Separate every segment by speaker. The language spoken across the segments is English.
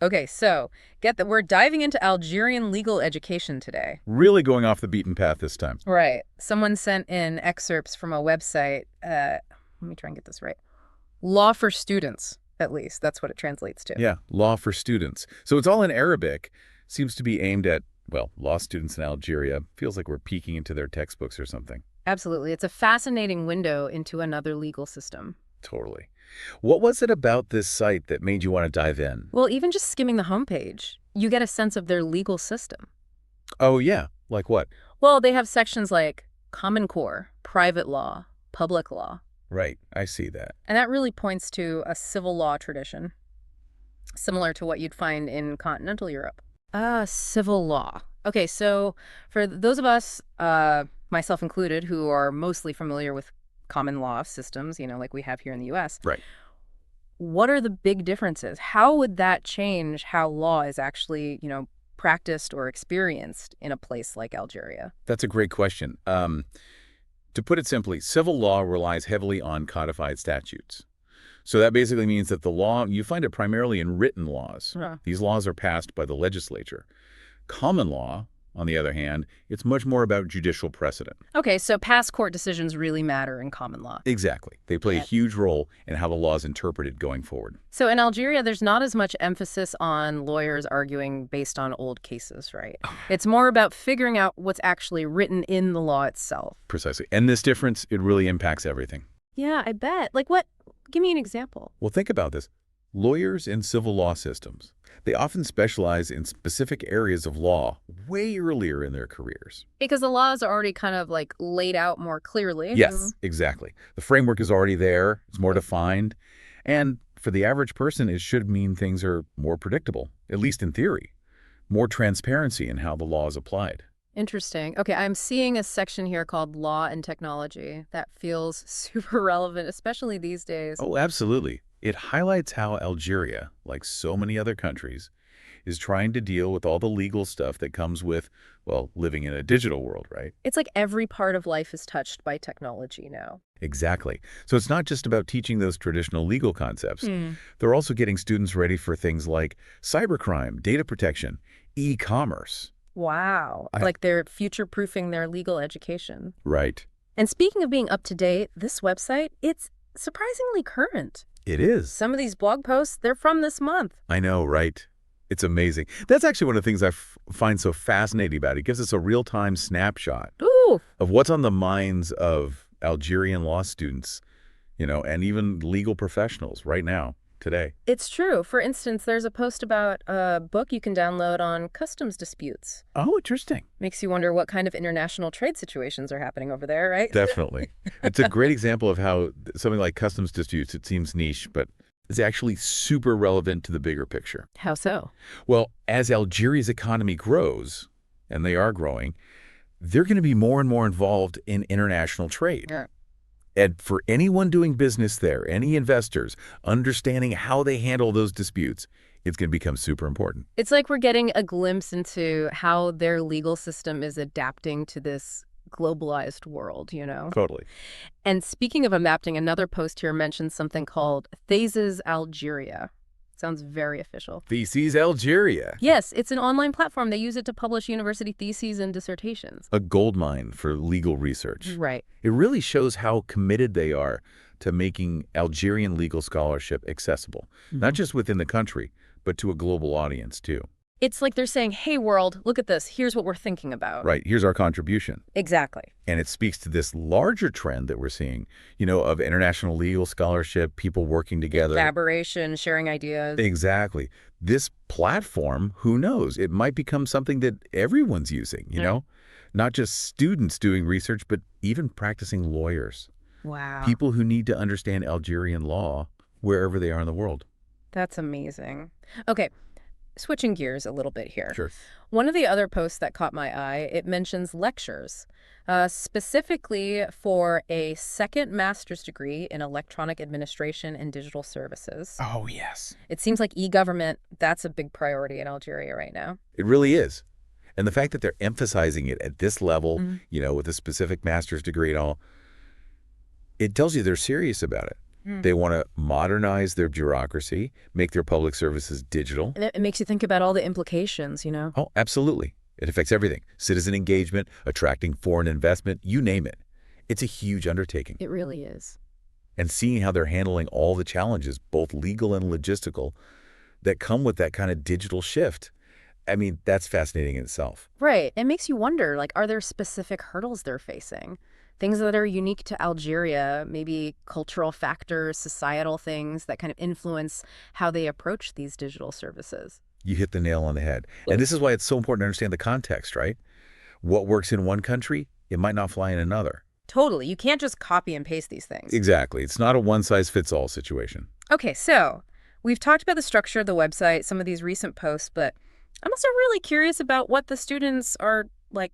Speaker 1: Okay, so get that we're diving into Algerian legal education today.
Speaker 2: Really going off the beaten path this time.
Speaker 1: Right. Someone sent in excerpts from a website. Let me try and get this right. Law for Students, at least. That's what it translates to.
Speaker 2: Yeah, law for students. So it's all in Arabic. Seems to be aimed at, well, law students in Algeria. Feels like we're peeking into their textbooks or something.
Speaker 1: Absolutely. It's a fascinating window into another legal system.
Speaker 2: Totally. What was it about this site that made you want to dive in?
Speaker 1: Well, even just skimming the homepage, you get a sense of their legal system.
Speaker 2: Oh, yeah. Like what?
Speaker 1: Well, they have sections like Common Core, private law, public law.
Speaker 2: Right. I see that.
Speaker 1: And that really points to a civil law tradition, similar to what you'd find in continental Europe. Civil law. Okay, so for those of us, myself included, who are mostly familiar with common law systems, like we have here in the US,
Speaker 2: Right.
Speaker 1: what are the big differences? How would that change how law is actually, practiced or experienced in a place like Algeria?
Speaker 2: That's a great question. To put it simply, civil law relies heavily on codified statutes. So that basically means that the law, you find it primarily in written laws.
Speaker 1: Huh.
Speaker 2: These laws are passed by the legislature. Common law, on the other hand, it's much more about judicial precedent.
Speaker 1: Okay, so past court decisions really matter in common law.
Speaker 2: Exactly. They play a
Speaker 1: Yeah.
Speaker 2: huge role in how the law is interpreted going forward.
Speaker 1: So in Algeria, there's not as much emphasis on lawyers arguing based on old cases, right? It's more about figuring out what's actually written in the law itself.
Speaker 2: Precisely. And this difference, it really impacts everything.
Speaker 1: Yeah, I bet. Like what? Give me an example.
Speaker 2: Well, think about this. Lawyers in civil law systems, they often specialize in specific areas of law way earlier in their careers.
Speaker 1: Because the laws are already kind of like laid out more clearly.
Speaker 2: Yes, exactly. The framework is already there. It's more defined. And for the average person, it should mean things are more predictable, at least in theory. More transparency in how the law is applied.
Speaker 1: Interesting. Okay, I'm seeing a section here called Law and Technology. That feels super relevant, especially these days.
Speaker 2: Oh, absolutely. It highlights how Algeria, like so many other countries, is trying to deal with all the legal stuff that comes with, well, living in a digital world, right?
Speaker 1: It's like every part of life is touched by technology now.
Speaker 2: Exactly. So it's not just about teaching those traditional legal concepts.
Speaker 1: Hmm.
Speaker 2: They're also getting students ready for things like cybercrime, data protection, e-commerce.
Speaker 1: Wow. Like they're future-proofing their legal education.
Speaker 2: Right.
Speaker 1: And speaking of being up to date, this website, it's surprisingly current.
Speaker 2: It is.
Speaker 1: Some of these blog posts, they're from this month.
Speaker 2: I know, right? It's amazing. That's actually one of the things I find so fascinating about it. It gives us a real-time snapshot
Speaker 1: Ooh.
Speaker 2: of what's on the minds of Algerian law students, and even legal professionals right now, today.
Speaker 1: It's true. For instance, there's a post about a book you can download on customs disputes.
Speaker 2: Oh, interesting.
Speaker 1: Makes you wonder what kind of international trade situations are happening over there, right?
Speaker 2: Definitely. It's a great example of how something like customs disputes, it seems niche, but is actually super relevant to the bigger picture.
Speaker 1: How so?
Speaker 2: Well, as Algeria's economy grows, and they are growing, they're going to be more and more involved in international trade.
Speaker 1: Yeah.
Speaker 2: And for anyone doing business there, any investors, understanding how they handle those disputes, it's going to become super important.
Speaker 1: It's like we're getting a glimpse into how their legal system is adapting to this globalized world.
Speaker 2: Totally.
Speaker 1: And speaking of adapting, another post here mentions something called Theses Algeria. Sounds very official.
Speaker 2: Theses Algeria.
Speaker 1: Yes, it's an online platform. They use it to publish university theses and dissertations.
Speaker 2: A goldmine for legal research.
Speaker 1: Right.
Speaker 2: It really shows how committed they are to making Algerian legal scholarship accessible, not just within the country, but to a global audience too.
Speaker 1: It's like they're saying, hey, world, look at this. Here's what we're thinking about.
Speaker 2: Right, here's our contribution.
Speaker 1: Exactly.
Speaker 2: And it speaks to this larger trend that we're seeing, of international legal scholarship, people working together.
Speaker 1: Collaboration, sharing ideas.
Speaker 2: Exactly. This platform, who knows, it might become something that everyone's using, Not just students doing research, but even practicing lawyers.
Speaker 1: Wow.
Speaker 2: People who need to understand Algerian law wherever they are in the world.
Speaker 1: That's amazing. Okay, switching gears a little bit here.
Speaker 2: Sure.
Speaker 1: One of the other posts that caught my eye, it mentions lectures, specifically for a second master's degree in electronic administration and digital services.
Speaker 2: Oh, yes.
Speaker 1: It seems like e-government, that's a big priority in Algeria right now.
Speaker 2: It really is. And the fact that they're emphasizing it at this level,
Speaker 1: Mhm.
Speaker 2: with a specific master's degree and all, it tells you they're serious about it. They want to modernize their bureaucracy, make their public services digital.
Speaker 1: And it makes you think about all the implications, you know?
Speaker 2: Oh, absolutely. It affects everything. Citizen engagement, attracting foreign investment, you name it. It's a huge undertaking.
Speaker 1: It really is.
Speaker 2: And seeing how they're handling all the challenges, both legal and logistical, that come with that kind of digital shift. I mean, that's fascinating in itself.
Speaker 1: Right. It makes you wonder, like, are there specific hurdles they're facing? Things that are unique to Algeria, maybe cultural factors, societal things that kind of influence how they approach these digital services.
Speaker 2: You hit the nail on the head. And this is why it's so important to understand the context, right? What works in one country, it might not fly in another.
Speaker 1: Totally. You can't just copy and paste these things.
Speaker 2: Exactly. It's not a one-size-fits-all situation.
Speaker 1: Okay, so we've talked about the structure of the website, some of these recent posts, but I'm also really curious about what the students are, like,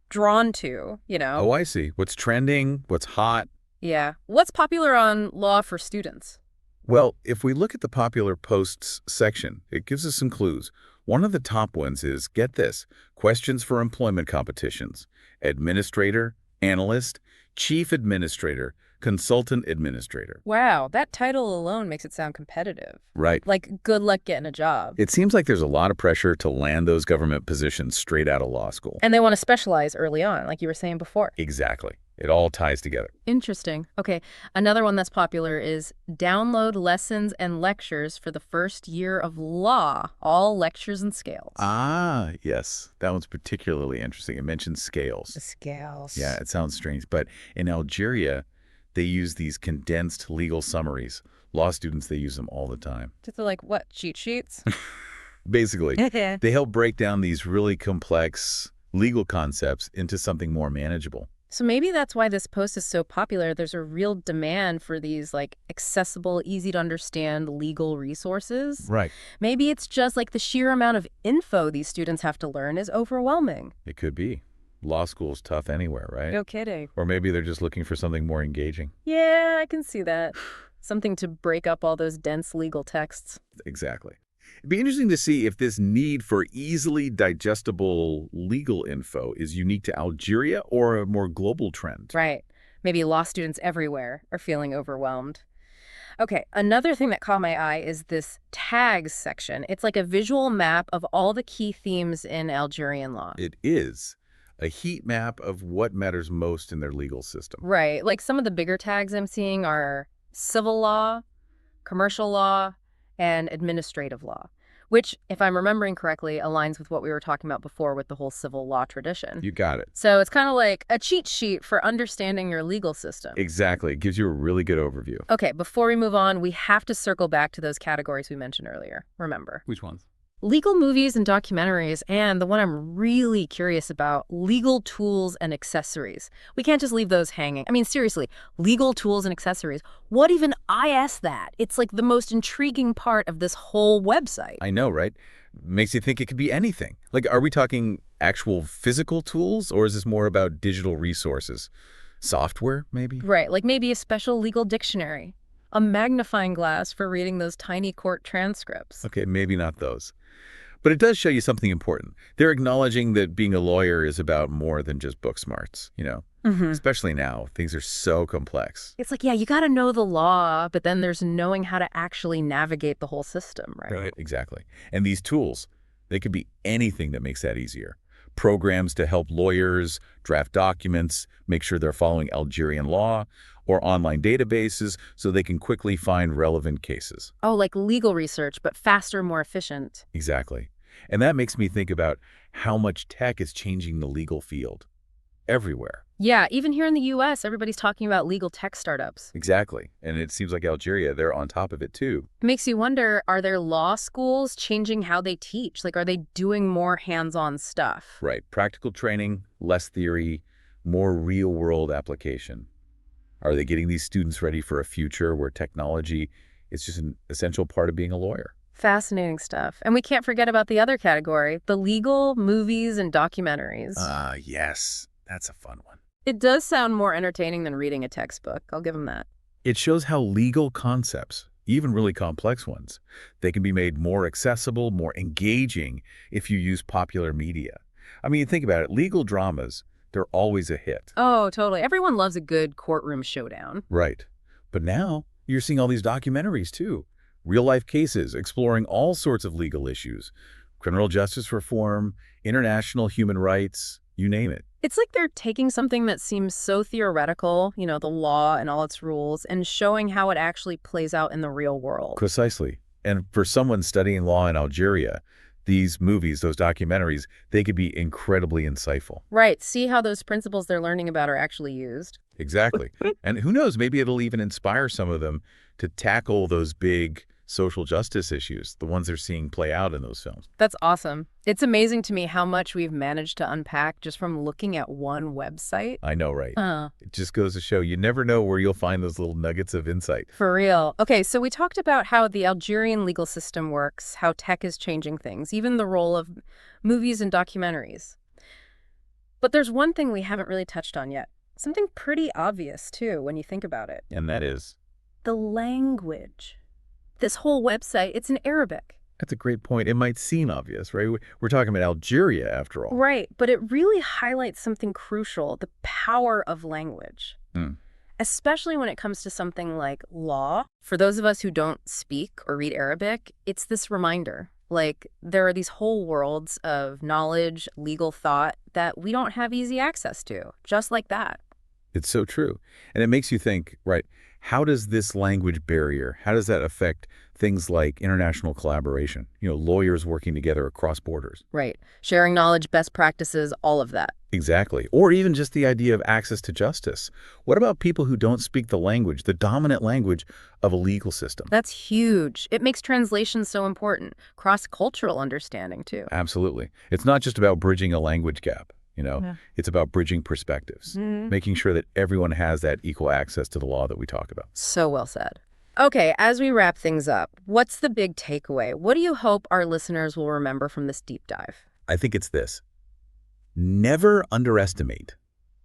Speaker 1: drawn to, you know?
Speaker 2: Oh, I see. What's trending, what's hot.
Speaker 1: Yeah. What's popular on law for students?
Speaker 2: Well, if we look at the popular posts section, it gives us some clues. One of the top ones is, get this, questions for employment competitions, administrator, analyst, chief administrator, consultant administrator.
Speaker 1: Wow, that title alone makes it sound competitive.
Speaker 2: Right.
Speaker 1: Like, good luck getting a job.
Speaker 2: It seems like there's a lot of pressure to land those government positions straight out of law school.
Speaker 1: And they want to specialize early on, like you were saying before.
Speaker 2: Exactly. It all ties together.
Speaker 1: Interesting. Okay, another one that's popular is download lessons and lectures for the first year of law, all lectures and scales.
Speaker 2: Ah, yes. That one's particularly interesting. It mentions scales.
Speaker 1: The scales.
Speaker 2: Yeah, it sounds strange. But in Algeria, they use these condensed legal summaries. Law students, they use them all the time.
Speaker 1: Just like what, cheat sheets?
Speaker 2: Basically, they help break down these really complex legal concepts into something more manageable.
Speaker 1: So maybe that's why this post is so popular. There's a real demand for these like accessible, easy to understand legal resources.
Speaker 2: Right.
Speaker 1: Maybe it's just like the sheer amount of info these students have to learn is overwhelming.
Speaker 2: It could be. Law school's tough anywhere, right?
Speaker 1: No kidding.
Speaker 2: Or maybe they're just looking for something more engaging.
Speaker 1: Yeah, I can see that. Something to break up all those dense legal texts.
Speaker 2: Exactly. It'd be interesting to see if this need for easily digestible legal info is unique to Algeria or a more global trend.
Speaker 1: Right. Maybe law students everywhere are feeling overwhelmed. Okay, another thing that caught my eye is this tags section. It's like a visual map of all the key themes in Algerian law.
Speaker 2: It is a heat map of what matters most in their legal system.
Speaker 1: Right. Like some of the bigger tags I'm seeing are civil law, commercial law, and administrative law, which, if I'm remembering correctly, aligns with what we were talking about before with the whole civil law tradition.
Speaker 2: You got it.
Speaker 1: So it's kind of like a cheat sheet for understanding your legal system.
Speaker 2: Exactly. It gives you a really good overview.
Speaker 1: Okay, before we move on, we have to circle back to those categories we mentioned earlier. Remember.
Speaker 2: Which ones?
Speaker 1: Legal movies and documentaries, and the one I'm really curious about, legal tools and accessories. We can't just leave those hanging. I mean, seriously, legal tools and accessories. What even is that? It's like the most intriguing part of this whole website.
Speaker 2: I know, right? Makes you think it could be anything. Like, are we talking actual physical tools, or is this more about digital resources? Software, maybe?
Speaker 1: Right, like maybe a special legal dictionary, a magnifying glass for reading those tiny court transcripts.
Speaker 2: Okay, maybe not those. But it does show you something important. They're acknowledging that being a lawyer is about more than just book smarts, you know? Especially now, things are so complex.
Speaker 1: It's like, yeah, you got to know the law, but then there's knowing how to actually navigate the whole system, right?
Speaker 2: Exactly. And these tools, they could be anything that makes that easier. Programs to help lawyers draft documents, make sure they're following Algerian law, or online databases so they can quickly find relevant cases.
Speaker 1: Oh, like legal research, but faster, more efficient.
Speaker 2: Exactly. And that makes me think about how much tech is changing the legal field everywhere.
Speaker 1: Yeah, even here in the U.S., everybody's talking about legal tech startups.
Speaker 2: Exactly. And it seems like Algeria, they're on top of it too.
Speaker 1: It makes you wonder, are their law schools changing how they teach? Like, are they doing more hands-on stuff?
Speaker 2: Right. Practical training, less theory, more real-world application. Are they getting these students ready for a future where technology is just an essential part of being a lawyer?
Speaker 1: Fascinating stuff. And we can't forget about the other category, the legal movies and documentaries.
Speaker 2: Yes. That's a fun one.
Speaker 1: It does sound more entertaining than reading a textbook. I'll give them that.
Speaker 2: It shows how legal concepts, even really complex ones, they can be made more accessible, more engaging if you use popular media. I mean, think about it. Legal dramas, they're always a hit.
Speaker 1: Oh, totally. Everyone loves a good courtroom showdown.
Speaker 2: Right. But now, You're seeing all these documentaries, too. Real-life cases exploring all sorts of legal issues. Criminal justice reform, international human rights, you name it.
Speaker 1: It's like they're taking something that seems so theoretical, the law and all its rules, and showing how it actually plays out in the real world.
Speaker 2: Precisely. And for someone studying law in Algeria, these movies, those documentaries, they could be incredibly insightful.
Speaker 1: Right. See how those principles they're learning about are actually used.
Speaker 2: Exactly. And who knows, maybe it'll even inspire some of them to tackle those big social justice issues, the ones they're seeing play out in those films.
Speaker 1: That's awesome. It's amazing to me how much we've managed to unpack just from looking at one website.
Speaker 2: I know, right? It just goes to show you never know where you'll find those little nuggets of insight.
Speaker 1: For real. Okay, so we talked about how the Algerian legal system works, how tech is changing things, even the role of movies and documentaries. But there's one thing we haven't really touched on yet. Something pretty obvious, too, when you think about it.
Speaker 2: And that is?
Speaker 1: The language. This whole website, it's in Arabic.
Speaker 2: That's a great point. It might seem obvious, right? We're talking about Algeria, after all.
Speaker 1: Right, but it really highlights something crucial, the power of language. Especially when it comes to something like law. For those of us who don't speak or read Arabic, it's this reminder. Like, there are these whole worlds of knowledge, legal thought that we don't have easy access to, just like that.
Speaker 2: It's so true. And it makes you think, right, how does this language barrier, how does that affect things like international collaboration? Lawyers working together across borders.
Speaker 1: Right. Sharing knowledge, best practices, all of that.
Speaker 2: Exactly. Or even just the idea of access to justice. What about people who don't speak the language, the dominant language of a legal system?
Speaker 1: That's huge. It makes translation so important. Cross-cultural understanding, too.
Speaker 2: Absolutely. It's not just about bridging a language gap.
Speaker 1: Yeah.
Speaker 2: It's about bridging perspectives, making sure that everyone has that equal access to the law that we talk about.
Speaker 1: So well said. Okay, as we wrap things up, what's the big takeaway? What do you hope our listeners will remember from this deep dive?
Speaker 2: I think it's this. Never underestimate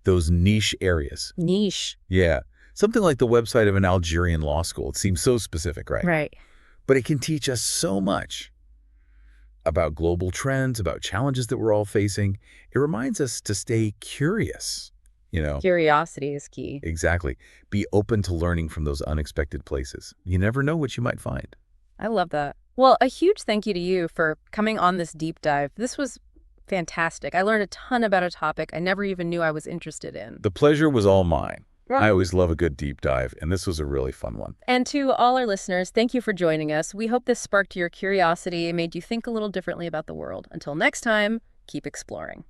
Speaker 2: those niche areas.
Speaker 1: Niche.
Speaker 2: Yeah. Something like the website of an Algerian law school. It seems so specific, right?
Speaker 1: Right.
Speaker 2: But it can teach us so much about global trends, about challenges that we're all facing. It reminds us to stay curious,
Speaker 1: Curiosity is key.
Speaker 2: Exactly. Be open to learning from those unexpected places. You never know what you might find.
Speaker 1: I love that. Well, a huge thank you to you for coming on this deep dive. This was fantastic. I learned a ton about a topic I never even knew I was interested in.
Speaker 2: The pleasure was all mine. I always love a good deep dive, and this was a really fun one.
Speaker 1: And to all our listeners, thank you for joining us. We hope this sparked your curiosity and made you think a little differently about the world. Until next time, keep exploring.